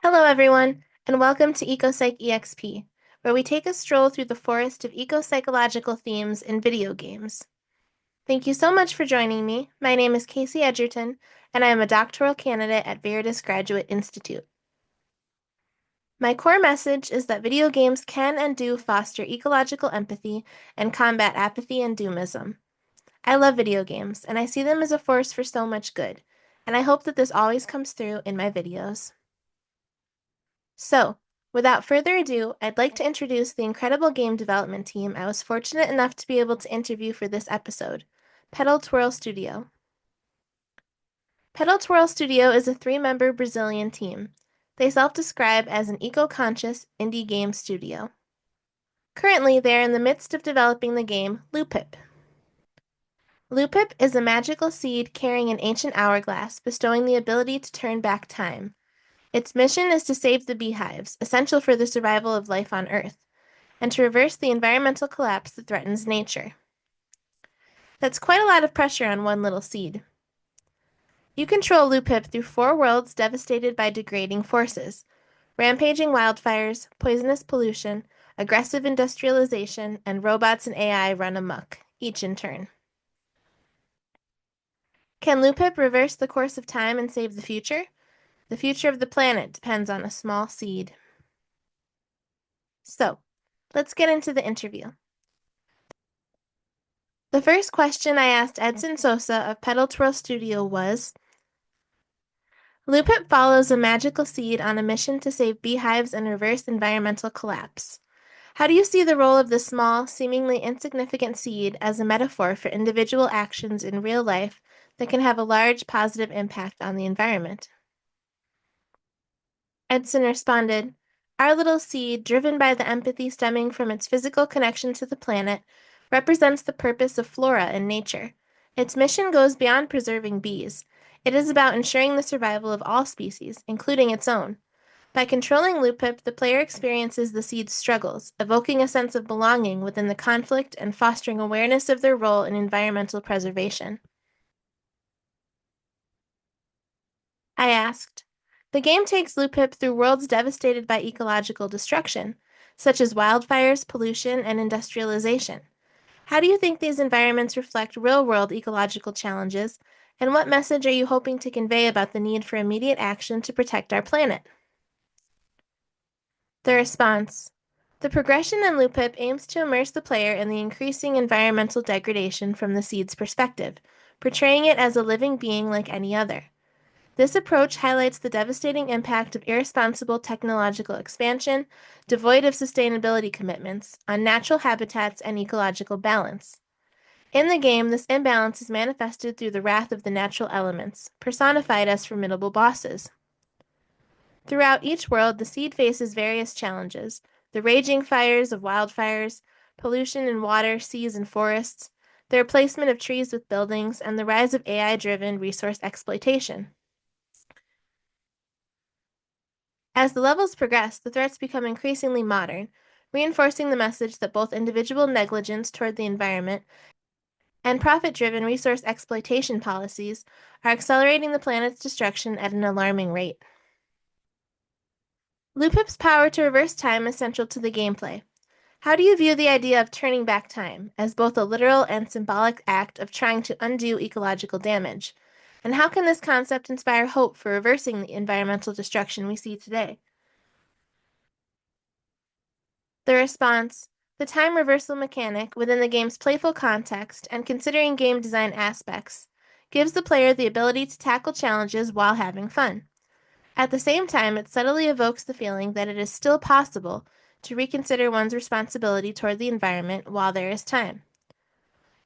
Hello, everyone, and welcome to EcoPsych EXP, where we take a stroll through the forest of eco-psychological themes in video games. Thank you so much for joining me. My name is Casey Edgerton, and I am a doctoral candidate at Veritas Graduate Institute. My core message is that video games can and do foster ecological empathy and combat apathy and doomism. I love video games, and I see them as a force for so much good, and I hope that this always comes through in my videos. So, without further ado, I'd like to introduce the incredible game development team I was fortunate enough to be able to interview for this episode, Petal Twirl Studio. Petal Twirl Studio is a three-member Brazilian team. They self-describe as an eco-conscious indie game studio. Currently, they are in the midst of developing the game Looppip. Looppip is a magical seed carrying an ancient hourglass, bestowing the ability to turn back time. Its mission is to save the beehives, essential for the survival of life on Earth, and to reverse the environmental collapse that threatens nature. That's quite a lot of pressure on one little seed. You control Looppip through 4 worlds devastated by degrading forces: rampaging wildfires, poisonous pollution, aggressive industrialization, and robots and AI run amok, each in turn. Can Looppip reverse the course of time and save the future? The future of the planet depends on a small seed. So, let's get into the interview. The first question I asked Edson Sosa of Petal Twirl Studio was, Looppip follows a magical seed on a mission to save beehives and reverse environmental collapse. How do you see the role of this small, seemingly insignificant seed as a metaphor for individual actions in real life that can have a large positive impact on the environment? Edson responded, Our little seed, driven by the empathy stemming from its physical connection to the planet, represents the purpose of flora and nature. Its mission goes beyond preserving bees. It is about ensuring the survival of all species, including its own. By controlling Looppip, the player experiences the seed's struggles, evoking a sense of belonging within the conflict and fostering awareness of their role in environmental preservation. I asked, The game takes Looppip through worlds devastated by ecological destruction, such as wildfires, pollution, and industrialization. How do you think these environments reflect real-world ecological challenges, and what message are you hoping to convey about the need for immediate action to protect our planet? The response. The progression in Looppip aims to immerse the player in the increasing environmental degradation from the seed's perspective, portraying it as a living being like any other. This approach highlights the devastating impact of irresponsible technological expansion, devoid of sustainability commitments, on natural habitats and ecological balance. In the game, this imbalance is manifested through the wrath of the natural elements, personified as formidable bosses. Throughout each world, the seed faces various challenges: the raging fires of wildfires, pollution in water, seas, and forests, the replacement of trees with buildings, and the rise of AI-driven resource exploitation. As the levels progress, the threats become increasingly modern, reinforcing the message that both individual negligence toward the environment and profit-driven resource exploitation policies are accelerating the planet's destruction at an alarming rate. Looppip's power to reverse time is central to the gameplay. How do you view the idea of turning back time, as both a literal and symbolic act of trying to undo ecological damage? And how can this concept inspire hope for reversing the environmental destruction we see today? The response, the time reversal mechanic, within the game's playful context and considering game design aspects, gives the player the ability to tackle challenges while having fun. At the same time, it subtly evokes the feeling that it is still possible to reconsider one's responsibility toward the environment while there is time.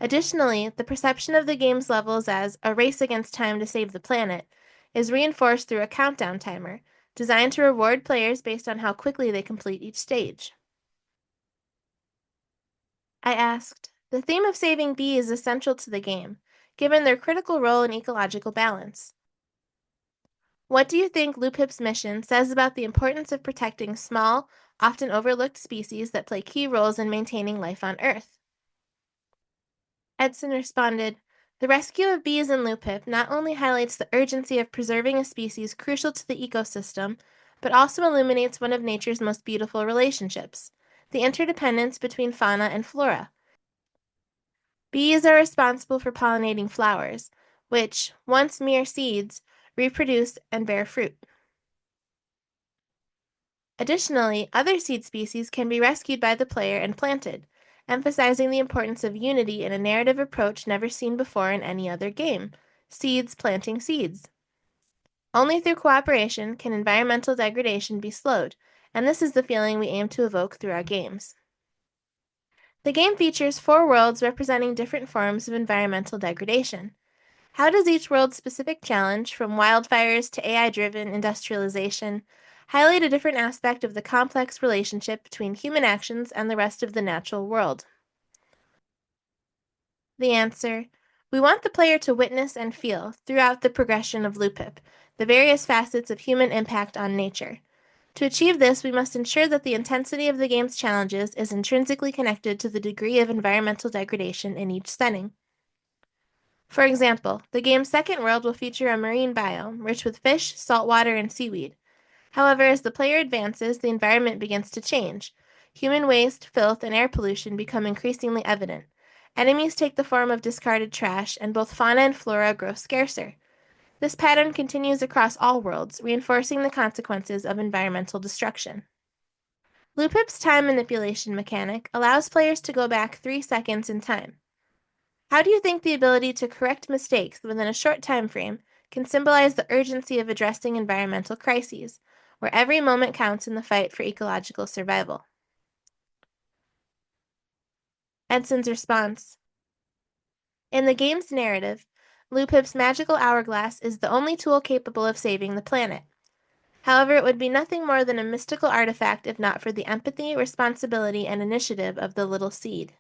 Additionally, the perception of the game's levels as a race against time to save the planet is reinforced through a countdown timer, designed to reward players based on how quickly they complete each stage. I asked, the theme of saving bees is essential to the game, given their critical role in ecological balance. What do you think Looppip's mission says about the importance of protecting small, often overlooked species that play key roles in maintaining life on Earth? Edson responded, The rescue of bees in Looppip not only highlights the urgency of preserving a species crucial to the ecosystem, but also illuminates one of nature's most beautiful relationships, the interdependence between fauna and flora. Bees are responsible for pollinating flowers, which, once mere seeds, reproduce and bear fruit. Additionally, other seed species can be rescued by the player and planted, emphasizing the importance of unity in a narrative approach never seen before in any other game: seeds planting seeds. Only through cooperation can environmental degradation be slowed, and this is the feeling we aim to evoke through our games. The game features 4 worlds representing different forms of environmental degradation. How does each world's specific challenge, from wildfires to AI-driven industrialization, highlight a different aspect of the complex relationship between human actions and the rest of the natural world? The answer: we want the player to witness and feel, throughout the progression of Looppip, the various facets of human impact on nature. To achieve this, we must ensure that the intensity of the game's challenges is intrinsically connected to the degree of environmental degradation in each setting. For example, the game's second world will feature a marine biome, rich with fish, saltwater, and seaweed. However, as the player advances, the environment begins to change. Human waste, filth, and air pollution become increasingly evident. Enemies take the form of discarded trash, and both fauna and flora grow scarcer. This pattern continues across all worlds, reinforcing the consequences of environmental destruction. Looppip's time manipulation mechanic allows players to go back 3 seconds in time. How do you think the ability to correct mistakes within a short time frame can symbolize the urgency of addressing environmental crises, where every moment counts in the fight for ecological survival? Edson's response: in the game's narrative, Looppip's magical hourglass is the only tool capable of saving the planet. However, it would be nothing more than a mystical artifact if not for the empathy, responsibility, and initiative of the little seed.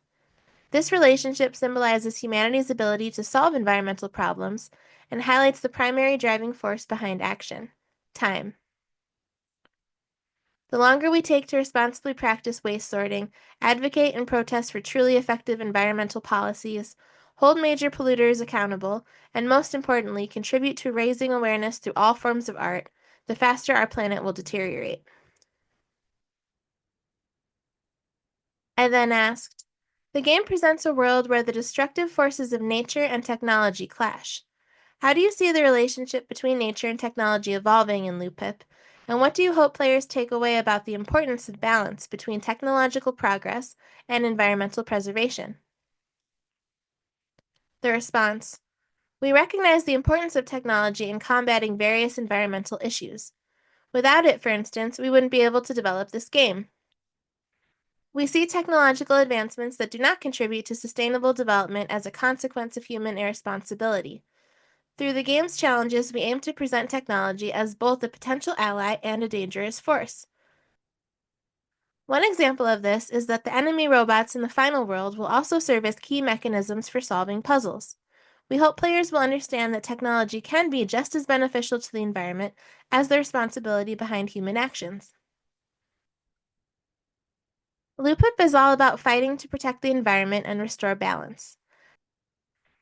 This relationship symbolizes humanity's ability to solve environmental problems and highlights the primary driving force behind action: time. The longer we take to responsibly practice waste sorting, advocate and protest for truly effective environmental policies, hold major polluters accountable, and most importantly, contribute to raising awareness through all forms of art, the faster our planet will deteriorate. I then asked, the game presents a world where the destructive forces of nature and technology clash. How do you see the relationship between nature and technology evolving in Looppip, and what do you hope players take away about the importance of balance between technological progress and environmental preservation? The response: we recognize the importance of technology in combating various environmental issues. Without it, for instance, we wouldn't be able to develop this game. We see technological advancements that do not contribute to sustainable development as a consequence of human irresponsibility. Through the game's challenges, we aim to present technology as both a potential ally and a dangerous force. One example of this is that the enemy robots in the final world will also serve as key mechanisms for solving puzzles. We hope players will understand that technology can be just as beneficial to the environment as the responsibility behind human actions. Looppip is all about fighting to protect the environment and restore balance.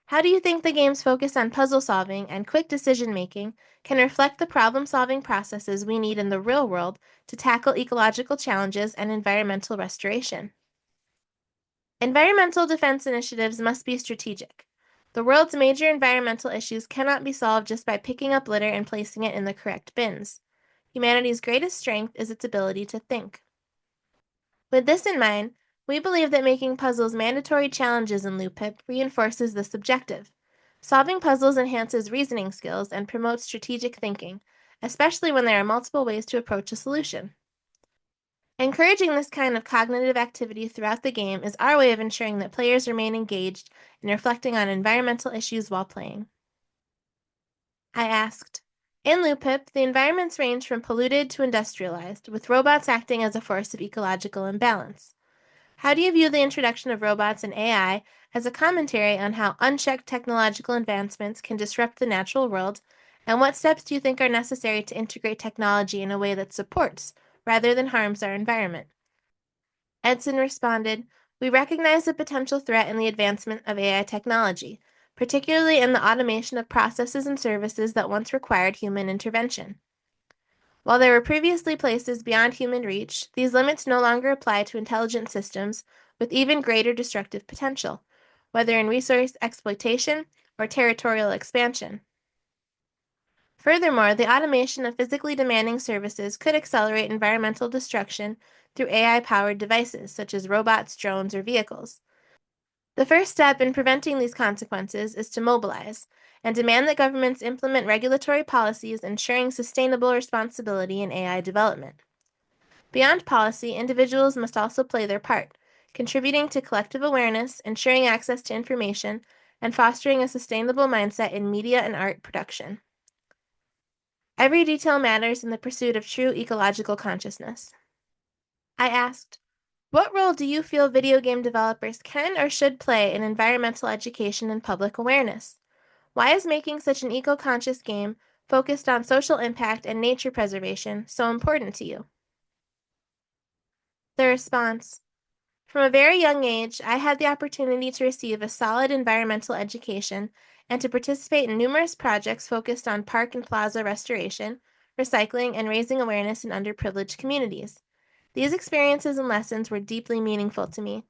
How do you think the game's focus on puzzle solving and quick decision making can reflect the problem solving processes we need in the real world to tackle ecological challenges and environmental restoration? Environmental defense initiatives must be strategic. The world's major environmental issues cannot be solved just by picking up litter and placing it in the correct bins. Humanity's greatest strength is its ability to think. With this in mind, we believe that making puzzles mandatory challenges in Looppip reinforces this objective. Solving puzzles enhances reasoning skills and promotes strategic thinking, especially when there are multiple ways to approach a solution. Encouraging this kind of cognitive activity throughout the game is our way of ensuring that players remain engaged and reflecting on environmental issues while playing. I asked, in Looppip, the environments range from polluted to industrialized, with robots acting as a force of ecological imbalance. How do you view the introduction of robots and AI as a commentary on how unchecked technological advancements can disrupt the natural world, and what steps do you think are necessary to integrate technology in a way that supports, rather than harms, our environment? Edson responded, we recognize the potential threat in the advancement of AI technology, particularly in the automation of processes and services that once required human intervention. While there were previously places beyond human reach, these limits no longer apply to intelligent systems with even greater destructive potential, whether in resource exploitation or territorial expansion. Furthermore, the automation of physically demanding services could accelerate environmental destruction through AI-powered devices such as robots, drones, or vehicles. The first step in preventing these consequences is to mobilize and demand that governments implement regulatory policies ensuring sustainable responsibility in AI development. Beyond policy, individuals must also play their part, contributing to collective awareness, ensuring access to information, and fostering a sustainable mindset in media and art production. Every detail matters in the pursuit of true ecological consciousness. I asked, what role do you feel video game developers can or should play in environmental education and public awareness? Why is making such an eco-conscious game focused on social impact and nature preservation so important to you? The response, from a very young age, I had the opportunity to receive a solid environmental education and to participate in numerous projects focused on park and plaza restoration, recycling, and raising awareness in underprivileged communities. These experiences and lessons were deeply meaningful to me.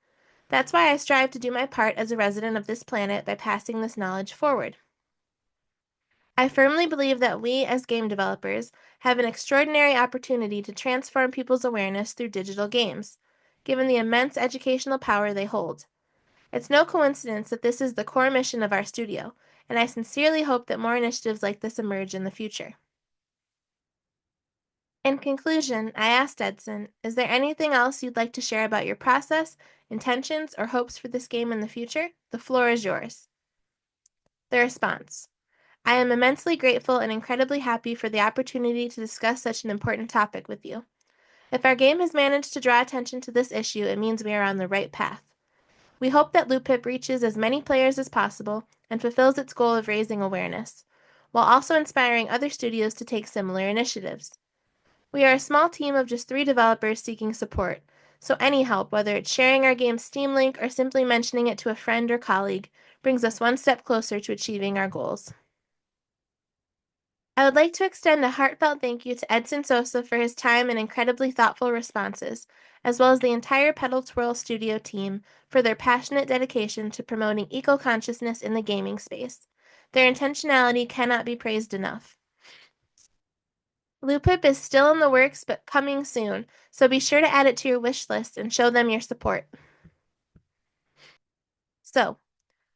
That's why I strive to do my part as a resident of this planet by passing this knowledge forward. I firmly believe that we, as game developers, have an extraordinary opportunity to transform people's awareness through digital games, given the immense educational power they hold. It's no coincidence that this is the core mission of our studio, and I sincerely hope that more initiatives like this emerge in the future. In conclusion, I asked Edson, is there anything else you'd like to share about your process, intentions, or hopes for this game in the future? The floor is yours. The response, I am immensely grateful and incredibly happy for the opportunity to discuss such an important topic with you. If our game has managed to draw attention to this issue, it means we are on the right path. We hope that Looppip reaches as many players as possible and fulfills its goal of raising awareness, while also inspiring other studios to take similar initiatives. We are a small team of just 3 developers seeking support, so any help, whether it's sharing our game's Steam link or simply mentioning it to a friend or colleague, brings us one step closer to achieving our goals. I would like to extend a heartfelt thank you to Edson Sosa for his time and incredibly thoughtful responses, as well as the entire Petal Twirl studio team for their passionate dedication to promoting eco-consciousness in the gaming space. Their intentionality cannot be praised enough. Looppip is still in the works but coming soon, so be sure to add it to your wish list and show them your support. So,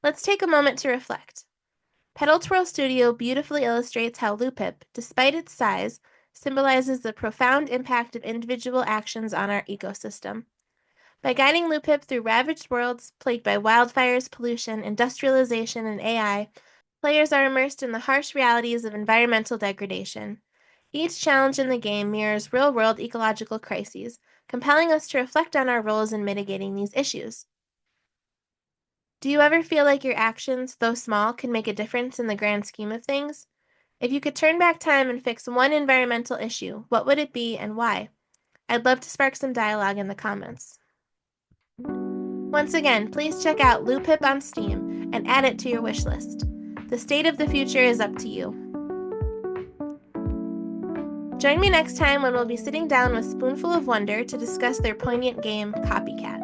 let's take a moment to reflect. Petal Twirl Studio beautifully illustrates how Looppip, despite its size, symbolizes the profound impact of individual actions on our ecosystem. By guiding Looppip through ravaged worlds plagued by wildfires, pollution, industrialization, and AI, players are immersed in the harsh realities of environmental degradation. Each challenge in the game mirrors real-world ecological crises, compelling us to reflect on our roles in mitigating these issues. Do you ever feel like your actions, though small, can make a difference in the grand scheme of things? If you could turn back time and fix one environmental issue, what would it be and why? I'd love to spark some dialogue in the comments. Once again, please check out Looppip on Steam and add it to your wish list. The state of the future is up to you. Join me next time when we'll be sitting down with Spoonful of Wonder to discuss their poignant game, Copycat.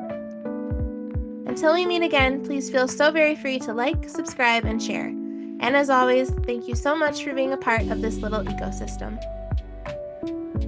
Until we meet again, please feel so very free to like, subscribe, and share. And as always, thank you so much for being a part of this little ecosystem.